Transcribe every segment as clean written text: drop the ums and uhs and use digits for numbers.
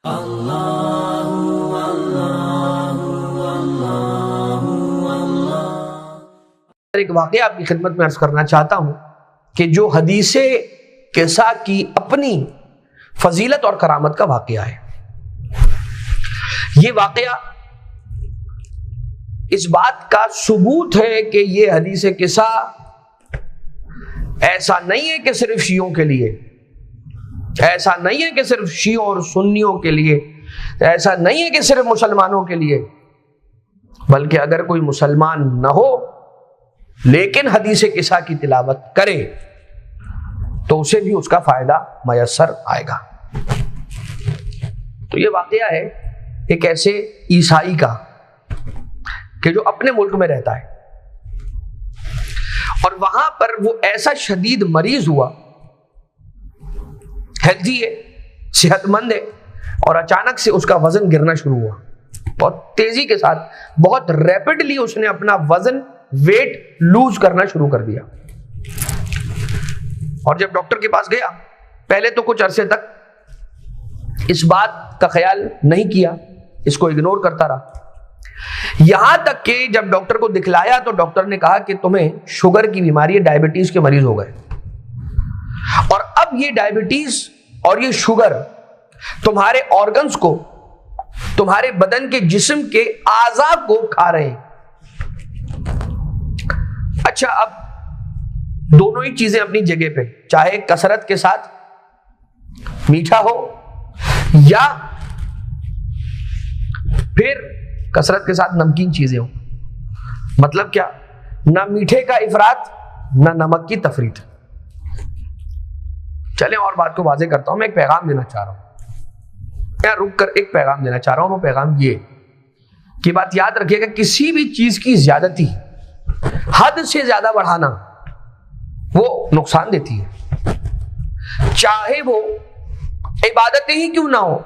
ایک واقعہ آپ کی خدمت میں عرض کرنا چاہتا ہوں کہ جو حدیث قصہ کی اپنی فضیلت اور کرامت کا واقعہ ہے. یہ واقعہ اس بات کا ثبوت ہے کہ یہ حدیث قصہ ایسا نہیں ہے کہ صرف شیعوں کے لیے، ایسا نہیں ہے کہ صرف شیعوں اور سنیوں کے لیے، ایسا نہیں ہے کہ صرف مسلمانوں کے لیے، بلکہ اگر کوئی مسلمان نہ ہو لیکن حدیث قصہ کی تلاوت کرے تو اسے بھی اس کا فائدہ میسر آئے گا. تو یہ واقعہ ہے ایک ایسے عیسائی کا کہ جو اپنے ملک میں رہتا ہے اور وہاں پر وہ ایسا شدید مریض ہوا، ہیلتھی ہے، صحت مند ہے، اور اچانک سے اس کا وزن گرنا شروع ہوا. بہت تیزی کے ساتھ، بہت ریپڈلی اس نے اپنا وزن، ویٹ لوز کرنا شروع کر دیا. اور جب ڈاکٹر کے پاس گیا، پہلے تو کچھ عرصے تک اس بات کا خیال نہیں کیا، اس کو اگنور کرتا رہا، یہاں تک کہ جب ڈاکٹر کو دکھلایا تو ڈاکٹر نے کہا کہ تمہیں شوگر کی بیماری ہے، ڈائبٹیز کے مریض ہو گئے، اور اب یہ ڈائبٹیز اور یہ شوگر تمہارے آرگنز کو، تمہارے بدن کے جسم کے اعضاء کو کھا رہے ہیں. اچھا، اب دونوں ہی چیزیں اپنی جگہ پہ، چاہے کثرت کے ساتھ میٹھا ہو یا پھر کثرت کے ساتھ نمکین چیزیں ہوں. مطلب کیا؟ نہ میٹھے کا افراط نہ نمک کی تفریط. چلیں اور بات کو واضح کرتا ہوں. میں ایک پیغام دینا چاہ رہا ہوں، یا رک کر ایک پیغام دینا چاہ رہا ہوں. وہ پیغام یہ کہ بات یاد رکھیے گا، کسی بھی چیز کی زیادتی، حد سے زیادہ بڑھانا وہ نقصان دیتی ہے، چاہے وہ عبادتیں ہی کیوں نہ ہو.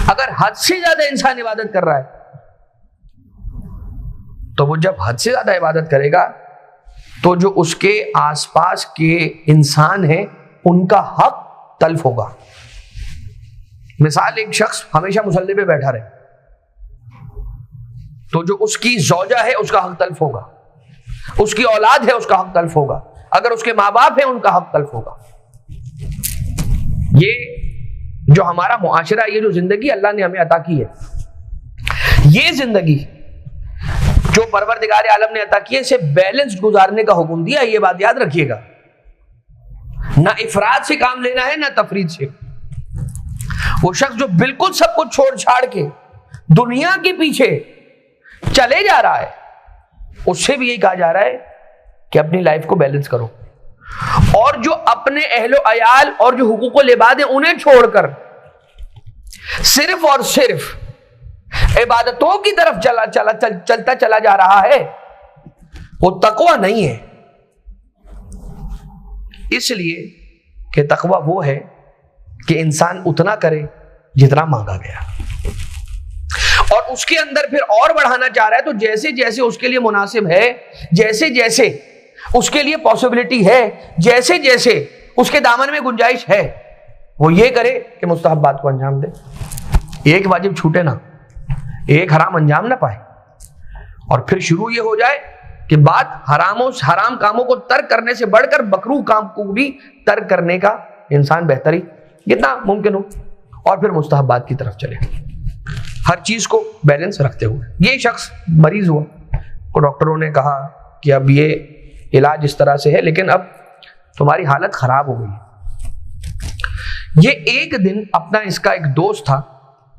اگر حد سے زیادہ انسان عبادت کر رہا ہے تو وہ جب حد سے زیادہ عبادت کرے گا تو جو اس کے آس پاس کے انسان ہیں ان کا حق تلف ہوگا. مثال، ایک شخص ہمیشہ مصلی پہ بیٹھا رہے تو جو اس کی زوجہ ہے اس کا حق تلف ہوگا، اس کی اولاد ہے اس کا حق تلف ہوگا، اگر اس کے ماں باپ ہیں ان کا حق تلف ہوگا. یہ جو ہمارا معاشرہ، یہ جو زندگی اللہ نے ہمیں عطا کی ہے، یہ زندگی جو پروردگار عالم نے عطا کی ہے، اسے بیلنس گزارنے کا حکم دیا. یہ بات یاد رکھیے گا، نہ افراط سے کام لینا ہے نہ تفریط سے. وہ شخص جو بالکل سب کو چھوڑ چھاڑ کے دنیا کے پیچھے چلے جا رہا ہے، اس سے بھی یہی کہا جا رہا ہے کہ اپنی لائف کو بیلنس کرو. اور جو اپنے اہل و عیال اور جو حقوق و لباد ہیں انہیں چھوڑ کر صرف اور صرف عبادتوں کی طرف چلتا چلا جا رہا ہے، وہ تقویٰ نہیں ہے. اس لیے کہ تقویٰ وہ ہے کہ انسان اتنا کرے جتنا مانگا گیا، اور اس کے اندر پھر اور بڑھانا چاہ رہا ہے تو جیسے جیسے اس کے لیے مناسب ہے، جیسے جیسے اس کے لیے پاسبلٹی ہے، جیسے جیسے اس کے دامن میں گنجائش ہے، وہ یہ کرے کہ مستحبات کو انجام دے. ایک واجب چھوٹے نہ، ایک حرام انجام نہ پائے، اور پھر شروع یہ ہو جائے کہ بات حرام کاموں کو ترک کرنے سے بڑھ کر مکروہ کام کو بھی ترک کرنے کا انسان بہتری جتنا ممکن ہو، اور پھر مستحبات کی طرف چلے، ہر چیز کو بیلنس رکھتے ہوئے. یہ شخص مریض ہوا کو ڈاکٹروں نے کہا کہ اب یہ علاج اس طرح سے ہے، لیکن اب تمہاری حالت خراب ہو گئی. یہ ایک دن اپنا اس کا ایک دوست تھا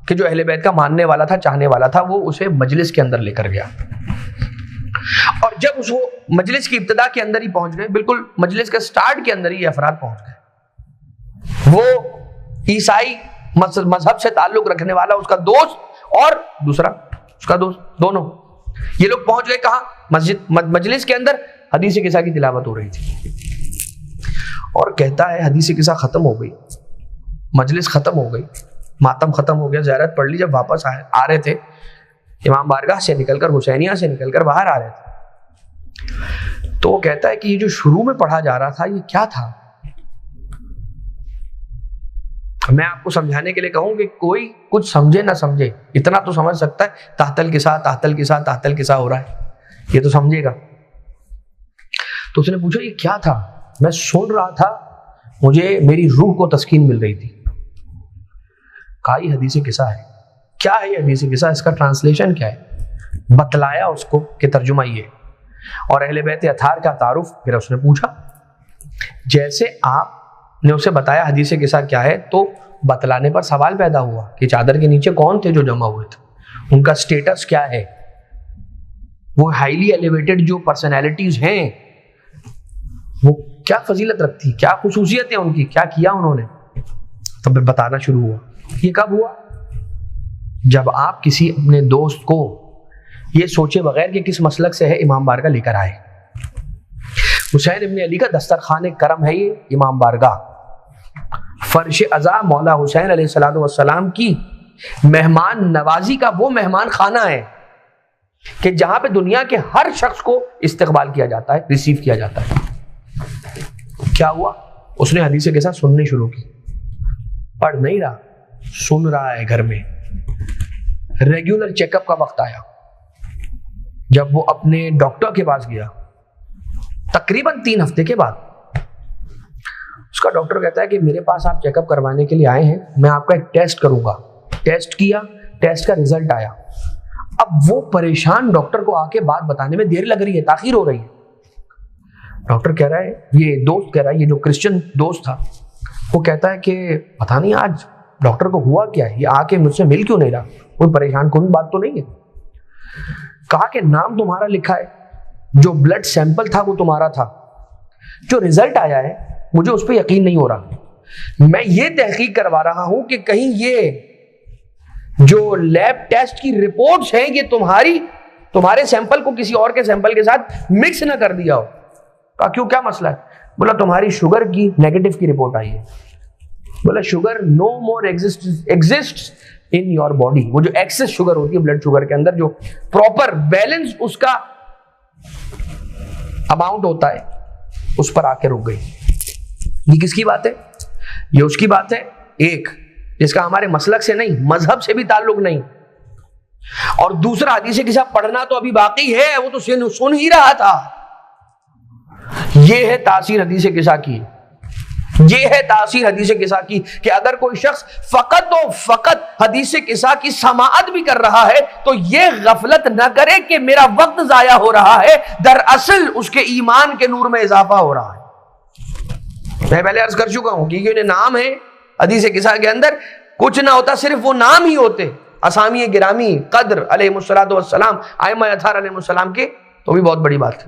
کہ جو اہل بیت کا ماننے والا تھا، چاہنے والا تھا، وہ اسے مجلس کے اندر لے کر گیا. اور جب اس وہ مجلس کی ابتدا کے اندر ہی پہنچ گئے، بالکل مجلس کے سٹارٹ کے اندر ہی یہ افراد پہنچ گئے. وہ عیسائی مذہب سے تعلق رکھنے والا اس کا دوست اور دوسرا اس کا دوست، دونوں یہ لوگ پہنچ گئے کہاں؟ مجلس کے اندر. حدیث قصہ کی تلاوت ہو رہی تھی، اور کہتا ہے حدیث قصہ ختم ہو گئی، مجلس ختم ہو گئی، ماتم ختم ہو گیا، زیارت پڑھ لی. جب واپس آ رہے تھے امام بارگاہ سے نکل کر، حسینیہ سے نکل کر باہر آ رہے تھے، تو وہ کہتا ہے کہ یہ جو شروع میں پڑھا جا رہا تھا یہ کیا تھا؟ میں آپ کو سمجھانے کے لیے کہوں کہ کوئی کچھ سمجھے نہ سمجھے اتنا تو سمجھ سکتا ہے تحت القصاء تحت القصاء تحت القصاء ہو رہا ہے، یہ تو سمجھے گا۔ تو اس نے پوچھا یہ کیا تھا؟ میں سن رہا تھا، مجھے میری روح کو تسکین مل رہی تھی۔ کہا یہ حدیث قصہ ہے۔ کیا ہے یہ حدیث قصہ؟ اس کا ٹرانسلیشن کیا ہے؟ بتلایا اس کو کہ ترجمہ یہ، اور اہل بیت اطہار کا تعارف۔ پھر اس نے پوچھا، جیسے آپ نے اسے بتایا حدیث قصہ کیا ہے، تو بتلانے پر سوال پیدا ہوا کہ چادر کے نیچے کون تھے جو جمع ہوئے تھے، ان کا سٹیٹس کیا ہے، وہ ہائیلی ایلیویٹڈ جو پرسنالٹیز ہیں وہ کیا فضیلت رکھتی، کیا خصوصیت ہے ان کی، کیا کیا انہوں نے۔ تب پھر بتانا شروع ہوا۔ یہ کب ہوا؟ جب آپ کسی اپنے دوست کو یہ سوچے بغیر کہ کس مسلک سے ہے امام بارگاہ لے کر آئے۔ حسین ابن علی کا دسترخوان کرم ہے یہ امام بارگاہ، فرش عزا مولا حسین علیہ الصلوۃ والسلام کی مہمان نوازی کا وہ مہمان خانہ ہے کہ جہاں پہ دنیا کے ہر شخص کو استقبال کیا جاتا ہے، ریسیو کیا جاتا ہے۔ کیا ہوا؟ اس نے حدیث کے ساتھ سننے شروع کی، پڑھ نہیں رہا، سن رہا ہے گھر میں۔ ریگولر چیک اپ کا وقت آیا، جب وہ اپنے ڈاکٹر کے پاس گیا تقریباً 3 ہفتے کے بعد، اس کا ڈاکٹر کہتا ہے کہ میرے پاس آپ چیک اپ کروانے کے لیے آئے ہیں، میں آپ کا ایک ٹیسٹ کروں گا۔ ٹیسٹ کیا، ٹیسٹ کا رزلٹ آیا۔ اب وہ پریشان ڈاکٹر کو آ کے بات بتانے میں دیر لگ رہی ہے، تاخیر ہو رہی ہے۔ ڈاکٹر کہہ رہا ہے، یہ دوست کہہ رہا ہے، یہ جو کرسچن دوست تھا وہ کہتا ہے کہ پتہ نہیں آج ڈاکٹر کو ہوا کیا ہے، یہ آ کے مجھ سے مل کیوں نہیں رہا، کوئی پریشان کوئی بات تو نہیں ہے۔ کہا کہ نام تمہارا لکھا ہے، جو بلڈ سیمپل تھا وہ تمہارا تھا، جو رزلٹ آیا ہے مجھے اس پہ یقین نہیں ہو رہا، میں یہ تحقیق کروا رہا ہوں کہ کہیں یہ جو لیب ٹیسٹ کی رپورٹس ہیں یہ تمہارے سیمپل کو کسی اور کے سیمپل کے ساتھ مکس نہ کر دیا ہو۔ کہا کیوں، کیا مسئلہ ہے؟ بولا تمہاری شوگر کی نیگیٹو کی رپورٹ آئی ہے۔ بولا sugar no more exists in your body, وہ جو ایکسس شوگر ہوتی ہے بلڈ شوگر کے اندر، جو پراپر بیلنس اس کا اماؤنٹ ہوتا ہے، اس پر آ کے رک گئی۔ یہ کس کی بات ہے؟ یہ اس کی بات ہے ایک جس کا ہمارے مسلک سے نہیں، مذہب سے بھی تعلق نہیں، اور دوسرا حدیث قصہ پڑھنا تو ابھی باقی ہے، وہ تو سن ہی رہا تھا۔ یہ ہے تاثیر حدیث قصہ کی، یہ ہے تاثیر حدیث قصہ کی کہ اگر کوئی شخص فقط و فقط حدیث قصہ کی سماعت بھی کر رہا ہے تو یہ غفلت نہ کرے کہ میرا وقت ضائع ہو رہا ہے، دراصل اس کے ایمان کے نور میں اضافہ ہو رہا ہے۔ میں پہلے عرض کر چکا ہوں کہ یہ نام ہے حدیث قصہ کے اندر، کچھ نہ ہوتا، صرف وہ نام ہی ہوتے، اسامی گرامی قدر علیہ الصلوۃ والسلام، ائمہ اطہار علیہ السلام کے، تو بھی بہت بڑی بات ہے۔